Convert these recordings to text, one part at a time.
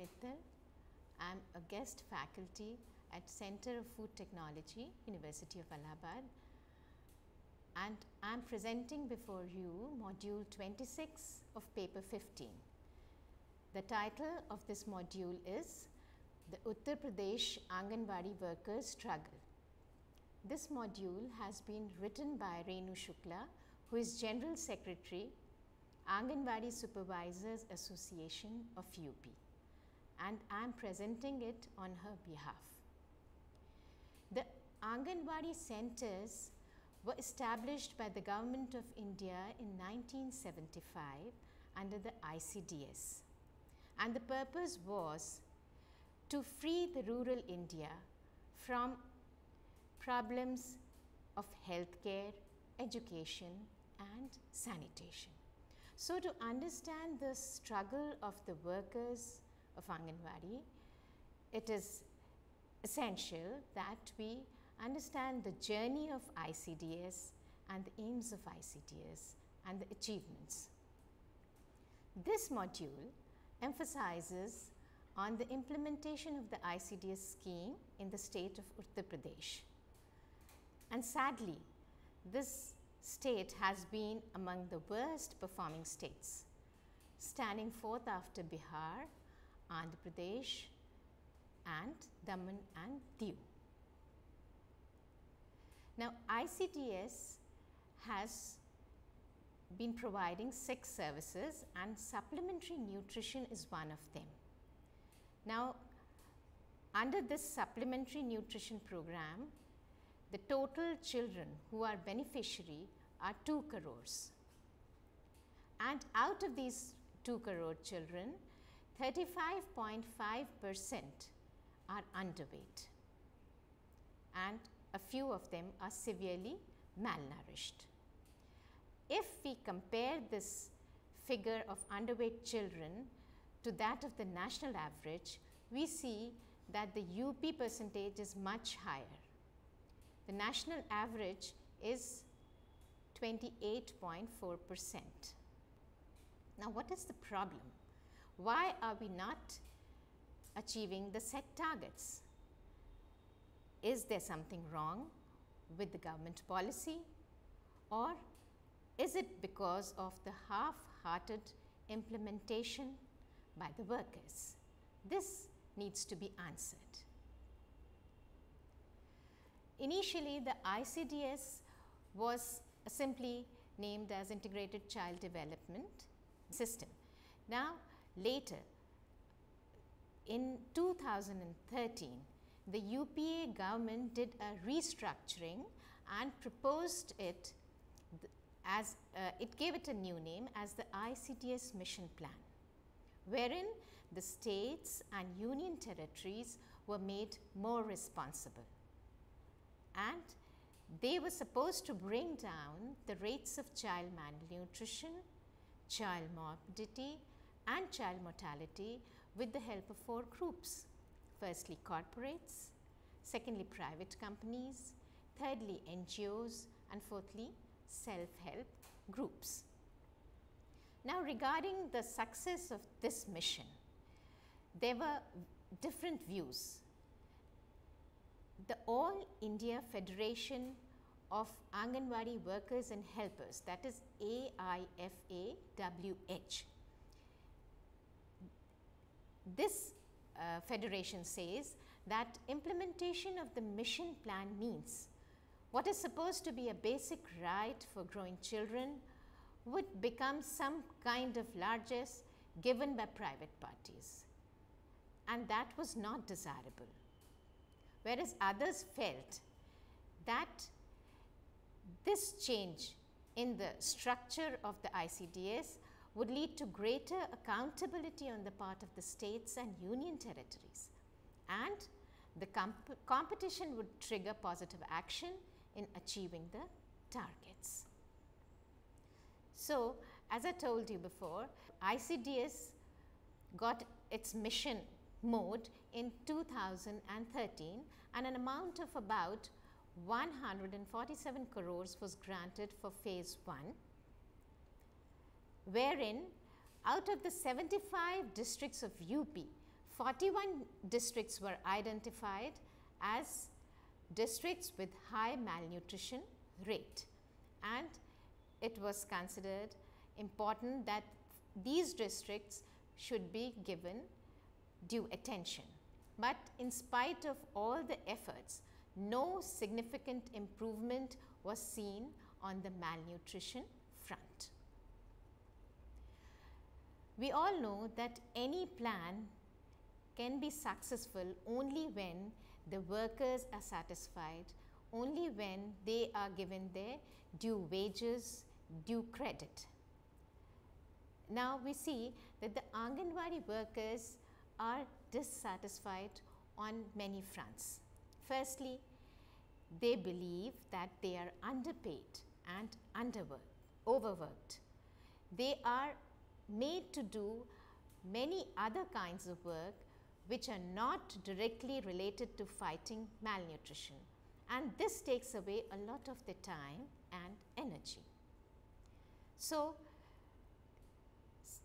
Vidya-mitra. I am a guest faculty at Center of Food Technology, University of Allahabad, and I am presenting before you module 26 of paper 15. The title of this module is The Uttar Pradesh Anganwadi Workers' Struggle. This module has been written by Renu Shukla, who is General Secretary, Anganwadi Supervisors Association of UP, and I am presenting it on her behalf. The Anganwadi centers were established by the Government of India in 1975 under the ICDS, and the purpose was to free the rural India from problems of healthcare, education and sanitation. So, to understand the struggle of the workers of Anganwadi, it is essential that we understand the journey of ICDS and the aims of ICDS and the achievements. This module emphasizes on the implementation of the ICDS scheme in the state of Uttar Pradesh. And sadly, this state has been among the worst performing states, standing fourth after Bihar, Andhra Pradesh and Daman and Diu. Now, ICDS has been providing 6 services and supplementary nutrition is one of them. Now, under this supplementary nutrition program, the total children who are beneficiary are 2 crores, and out of these 2 crore children, 35.5% are underweight and a few of them are severely malnourished. If we compare this figure of underweight children to that of the national average, we see that the UP percentage is much higher. The national average is 28.4%. Now, what is the problem? Why are we not achieving the set targets? Is there something wrong with the government policy, or is it because of the half-hearted implementation by the workers? This needs to be answered. Initially, the ICDS was simply named as Integrated Child Development System. Now, later in 2013, the UPA government did a restructuring and proposed it as it gave it a new name as the ICDS Mission Plan, wherein the states and union territories were made more responsible, and they were supposed to bring down the rates of child malnutrition, child morbidity and child mortality with the help of 4 groups. Firstly, corporates, secondly, private companies, thirdly, NGOs, and fourthly, self-help groups. Now, regarding the success of this mission, there were different views. The All India Federation of Anganwadi Workers and Helpers, that is AIFAWH, this federation says that implementation of the mission plan means what is supposed to be a basic right for growing children would become some kind of largesse given by private parties, and that was not desirable. Whereas others felt that this change in the structure of the ICDS would lead to greater accountability on the part of the states and union territories, and the competition would trigger positive action in achieving the targets. So, as I told you before, ICDS got its mission mode in 2013, and an amount of about 147 crores was granted for phase 1, wherein out of the 75 districts of UP, 41 districts were identified as districts with high malnutrition rate, and it was considered important that these districts should be given due attention. But in spite of all the efforts, no significant improvement was seen on the malnutrition front. We all know that any plan can be successful only when the workers are satisfied, only when they are given their due wages, due credit. Now we see that the Anganwadi workers are dissatisfied on many fronts. Firstly, they believe that they are underpaid and overworked. They are made to do many other kinds of work which are not directly related to fighting malnutrition, and this takes away a lot of their time and energy. So,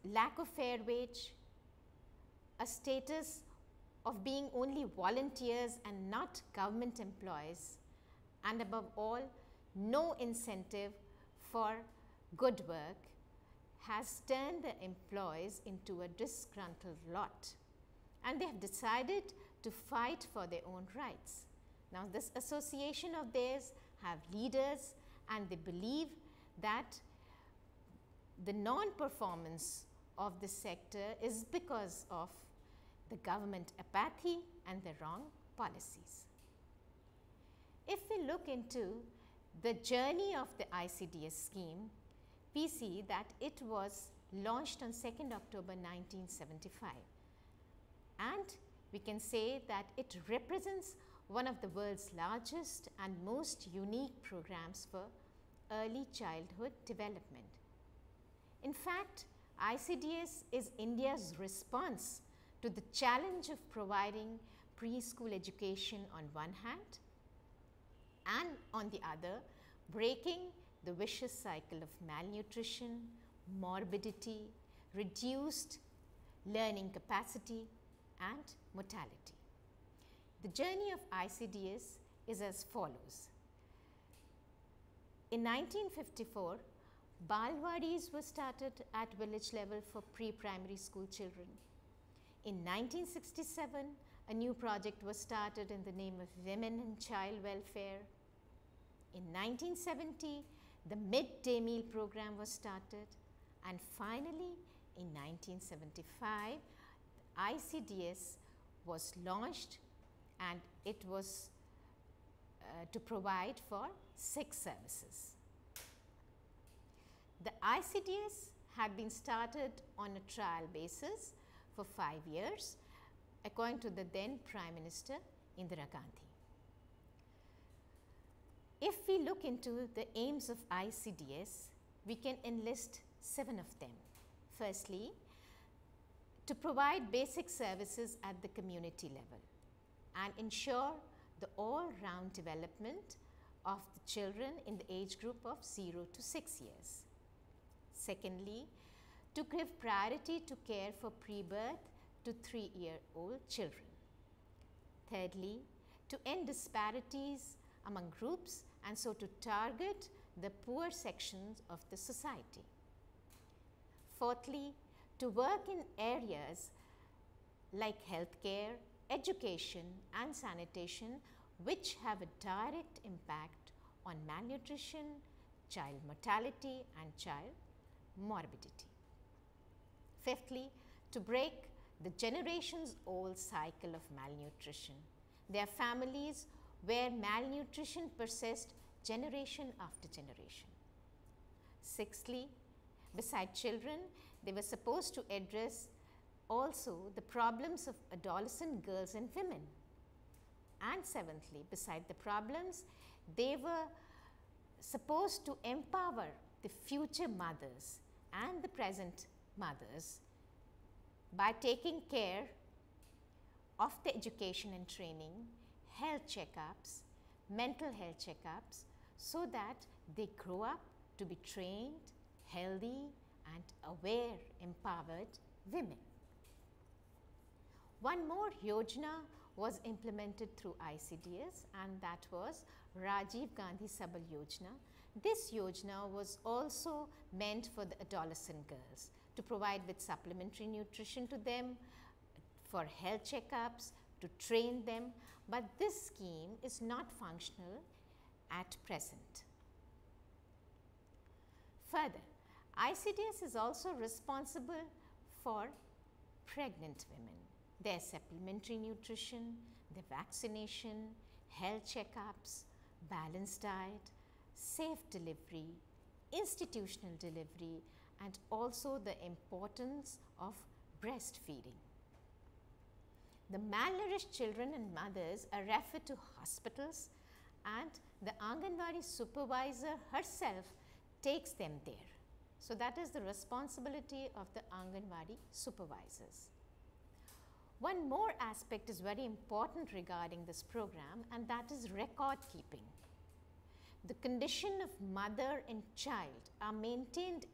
lack of fair wage, a status of being only volunteers and not government employees, and above all, no incentive for good work has turned the employees into a disgruntled lot, and they have decided to fight for their own rights. Now, this association of theirs have leaders, and they believe that the non-performance of this sector is because of the government apathy and the wrong policies. If we look into the journey of the ICDS scheme, we see that it was launched on 2nd October 1975, and we can say that it represents one of the world's largest and most unique programs for early childhood development. In fact, ICDS is India's response to the challenge of providing preschool education on one hand, and on the other, breaking the vicious cycle of malnutrition, morbidity, reduced learning capacity, and mortality. The journey of ICDS is as follows. In 1954, Balwadis were started at village level for pre-primary school children. In 1967, a new project was started in the name of Women and Child Welfare. In 1970, the Mid-Day Meal Program was started, and finally in 1975, ICDS was launched, and it was to provide for 6 services. The ICDS had been started on a trial basis for 5 years, according to the then Prime Minister Indira Gandhi. If we look into the aims of ICDS, we can enlist 7 of them. Firstly, to provide basic services at the community level and ensure the all-round development of the children in the age group of 0 to 6 years. Secondly, to give priority to care for pre-birth to 3-year-old children. Thirdly, to end disparities among groups and so to target the poor sections of the society. Fourthly, to work in areas like healthcare, education and sanitation which have a direct impact on malnutrition, child mortality and child morbidity. Fifthly, to break the generations-old cycle of malnutrition. There are families where malnutrition persists generation after generation. Sixthly, beside children, they were supposed to address also the problems of adolescent girls and women. And seventhly, beside the problems, they were supposed to empower the future mothers and the present mothers by taking care of the education and training, health checkups, mental health checkups, so that they grow up to be trained, healthy and aware, empowered women. One more Yojana was implemented through ICDS, and that was Rajiv Gandhi Sabal Yojana. This Yojana was also meant for the adolescent girls to provide with supplementary nutrition to them, for health checkups, to train them, but this scheme is not functional at present. Further, ICDS is also responsible for pregnant women, their supplementary nutrition, their vaccination, health checkups, balanced diet, safe delivery, institutional delivery, and also the importance of breastfeeding. The malnourished children and mothers are referred to hospitals, and the Anganwadi supervisor herself takes them there. So that is the responsibility of the Anganwadi supervisors. One more aspect is very important regarding this program, and that is record keeping. The condition of mother and child are maintained,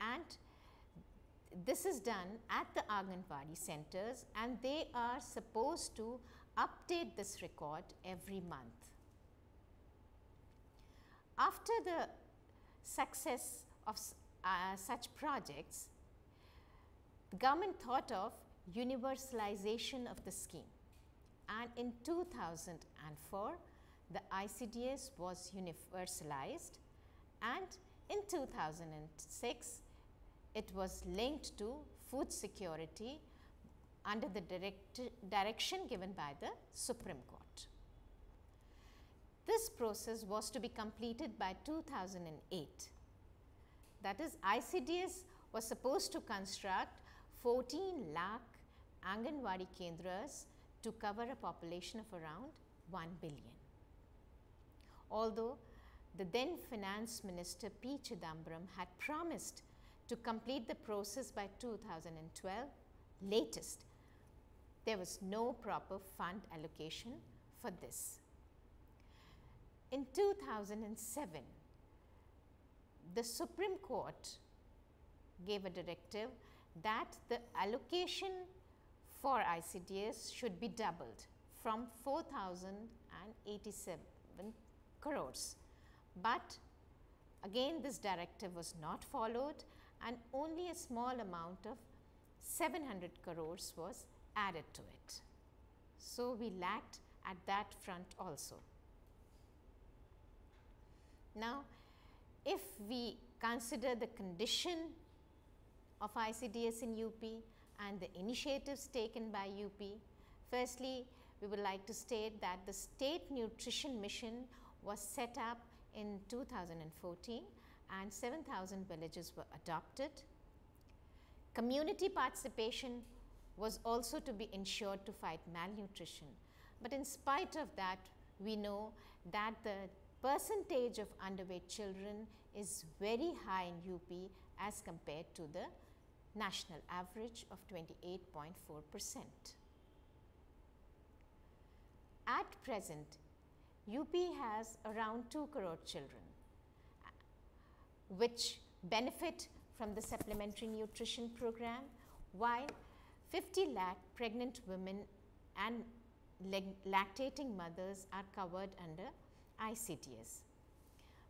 and this is done at the Anganwadi centers, and they are supposed to update this record every month. After the success of such projects, the government thought of universalization of the scheme, and in 2004 the ICDS was universalized, and in 2006 it was linked to food security under the direction given by the Supreme Court. This process was to be completed by 2008. That is, ICDS was supposed to construct 14 lakh Anganwadi Kendras to cover a population of around 1 billion. Although the then Finance Minister P. Chidambaram had promised to complete the process by 2012 latest, there was no proper fund allocation for this. In 2007, the Supreme Court gave a directive that the allocation for ICDS should be doubled from 4,087 crores. But again, this directive was not followed, and only a small amount of 700 crores was added to it. So we lacked at that front also. Now, if we consider the condition of ICDS in UP and the initiatives taken by UP, firstly, we would like to state that the State Nutrition Mission was set up in 2014, and 7,000 villages were adopted. Community participation was also to be ensured to fight malnutrition. But in spite of that, we know that the percentage of underweight children is very high in UP as compared to the national average of 28.4%. At present, UP has around 2 crore children which benefit from the supplementary nutrition program, while 50 lakh pregnant women and lactating mothers are covered under ICDS.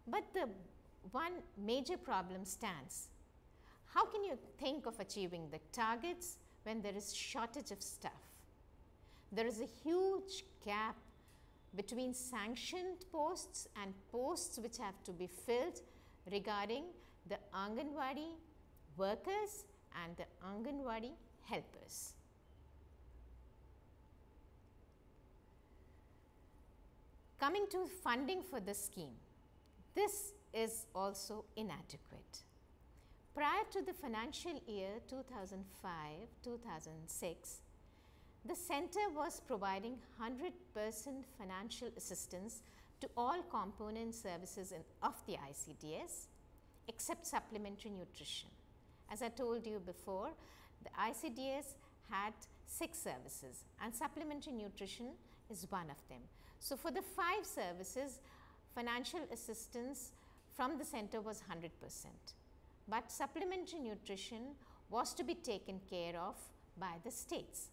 But the one major problem stands. How can you think of achieving the targets when there is shortage of staff? There is a huge gap between sanctioned posts and posts which have to be filled regarding the Anganwadi workers and the Anganwadi helpers. Coming to funding for the scheme, this is also inadequate. Prior to the financial year 2005-2006, the center was providing 100% financial assistance to all component services of the ICDS except supplementary nutrition. As I told you before, the ICDS had 6 services and supplementary nutrition is one of them. So for the 5 services, financial assistance from the center was 100%. But supplementary nutrition was to be taken care of by the states.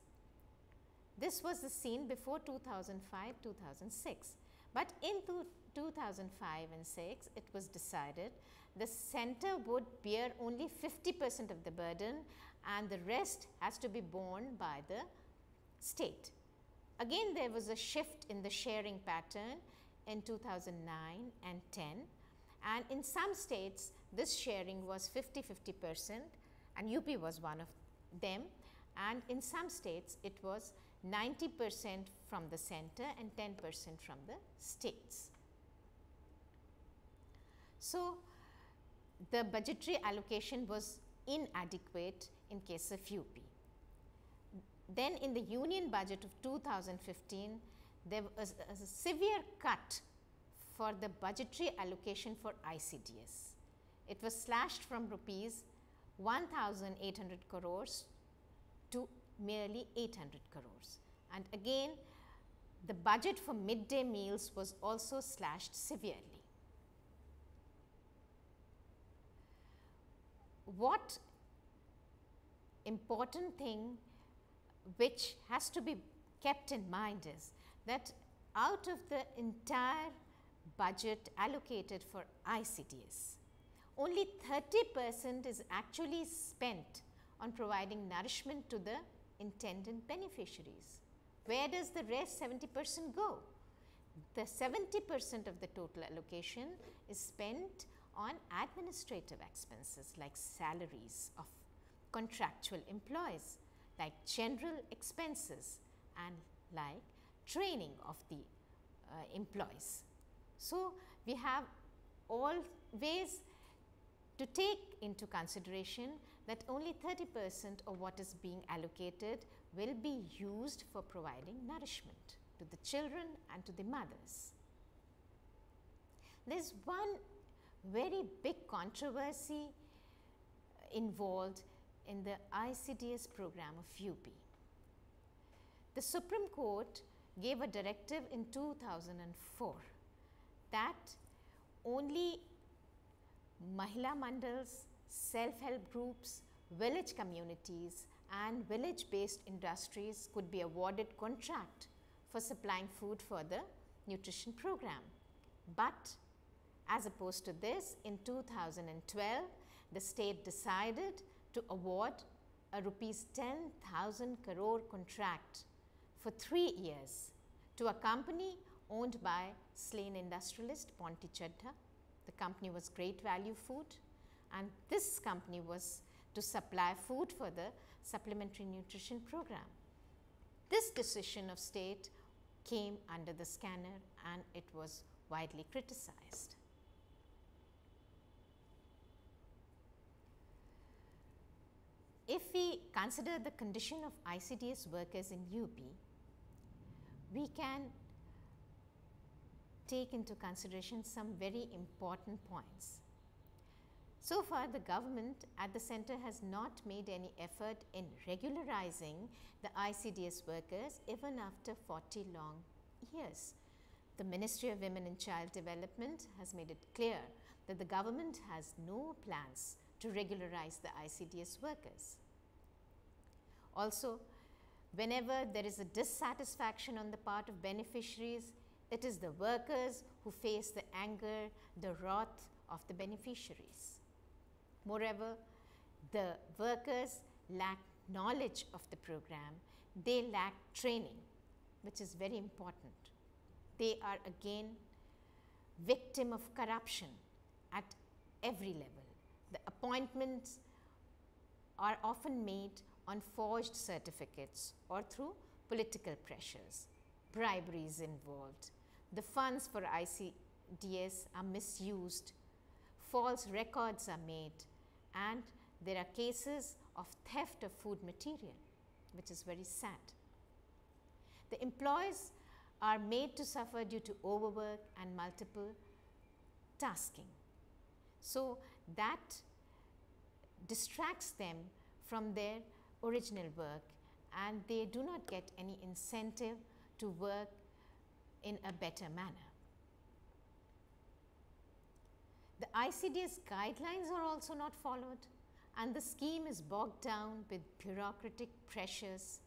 This was the scene before 2005-2006, but in 2005 and 6 it was decided the center would bear only 50% of the burden and the rest has to be borne by the state. Again there was a shift in the sharing pattern in 2009 and 10, and in some states this sharing was 50-50% and UP was one of them, and in some states it was 90% from the center and 10% from the states. So, the budgetary allocation was inadequate in case of UP. Then in the union budget of 2015, there was a severe cut for the budgetary allocation for ICDS. It was slashed from rupees 1,800 crores to merely 800 crores. And again, the budget for midday meals was also slashed severely. What important thing which has to be kept in mind is that out of the entire budget allocated for ICDS, only 30% is actually spent on providing nourishment to the intended beneficiaries. Where does the rest 70% go? The 70% of the total allocation is spent on administrative expenses like salaries of contractual employees, like general expenses and like training of the employees. So, we have always to take into consideration that only 30% of what is being allocated will be used for providing nourishment to the children and to the mothers. There is one very big controversy involved in the ICDS program of UP. The Supreme Court gave a directive in 2004 that only Mahila Mandals, self-help groups, village communities and village-based industries could be awarded contract for supplying food for the nutrition program. But as opposed to this, in 2012, the state decided to award a rupees 10,000 crore contract for 3 years to a company owned by slain industrialist Ponti Chadha. The company was Great Value Food, and this company was to supply food for the supplementary nutrition program. This decision of state came under the scanner and it was widely criticized. If we consider the condition of ICDS workers in UP, we can take into consideration some very important points. So far, the government at the center has not made any effort in regularizing the ICDS workers even after 40 long years. The Ministry of Women and Child Development has made it clear that the government has no plans to regularize the ICDS workers. Also, whenever there is a dissatisfaction on the part of beneficiaries, it is the workers who face the anger, the wrath of the beneficiaries. Moreover, the workers lack knowledge of the program, they lack training, which is very important. They are again victim of corruption at every level. The appointments are often made on forged certificates or through political pressures. Bribery is involved. The funds for ICDS are misused, false records are made, and there are cases of theft of food material, which is very sad. The employees are made to suffer due to overwork and multiple tasking. So, that distracts them from their original work and they do not get any incentive to work in a better manner. The ICDS guidelines are also not followed and the scheme is bogged down with bureaucratic pressures.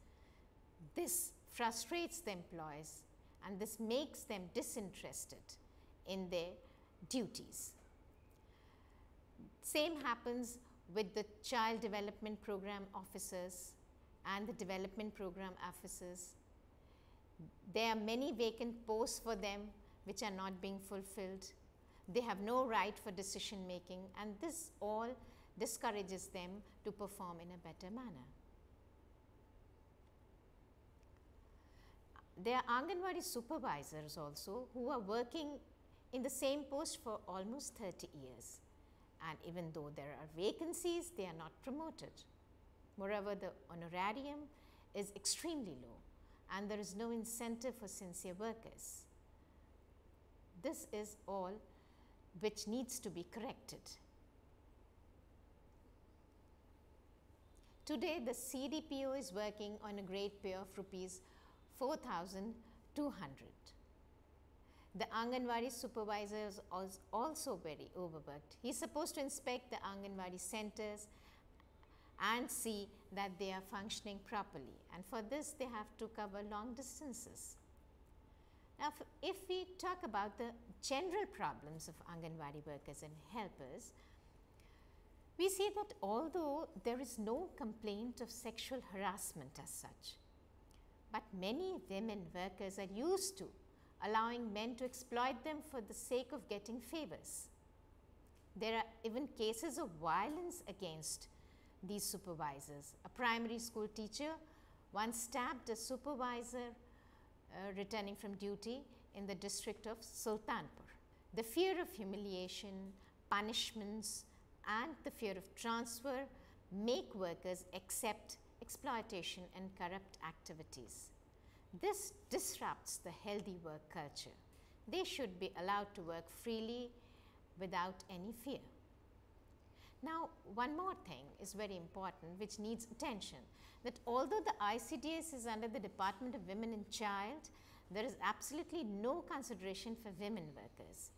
This frustrates the employees, and this makes them disinterested in their duties. Same happens with the child development program officers and the development program officers. There are many vacant posts for them which are not being fulfilled. They have no right for decision making, and this all discourages them to perform in a better manner. There are Anganwadi supervisors also who are working in the same post for almost 30 years. And even though there are vacancies, they are not promoted. Moreover, the honorarium is extremely low and there is no incentive for sincere workers. This is all which needs to be corrected. Today, the CDPO is working on a grade pay of rupees 4,200. The Anganwadi supervisor is also very overworked. He is supposed to inspect the Anganwadi centers and see that they are functioning properly, and for this they have to cover long distances. Now, if we talk about the general problems of Anganwadi workers and helpers, we see that although there is no complaint of sexual harassment as such, but many women workers are used to allowing men to exploit them for the sake of getting favors. There are even cases of violence against these supervisors. A primary school teacher once stabbed a supervisor returning from duty in the district of Sultanpur. The fear of humiliation, punishments, and the fear of transfer make workers accept exploitation and corrupt activities. This disrupts the healthy work culture. They should be allowed to work freely without any fear. Now, one more thing is very important which needs attention, that although the ICDS is under the Department of Women and Child, there is absolutely no consideration for women workers.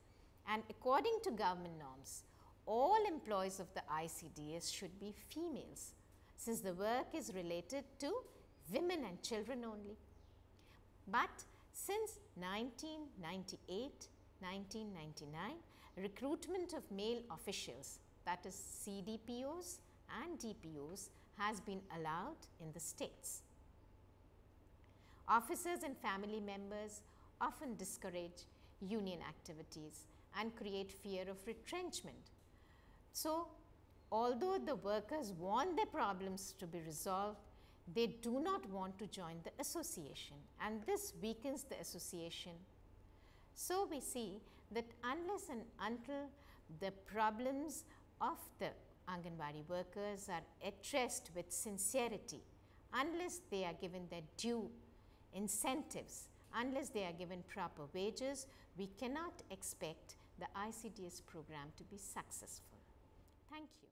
And according to government norms, all employees of the ICDS should be females, since the work is related to women and children only. But since 1998, 1999, recruitment of male officials, that is CDPOs and DPOs, has been allowed in the states. Officers and family members often discourage union activities and create fear of retrenchment. So, although the workers want their problems to be resolved, they do not want to join the association, and this weakens the association. So, we see that unless and until the problems of the Anganwadi workers are addressed with sincerity, unless they are given their due incentives, unless they are given proper wages, we cannot expect the ICDS program to be successful. Thank you.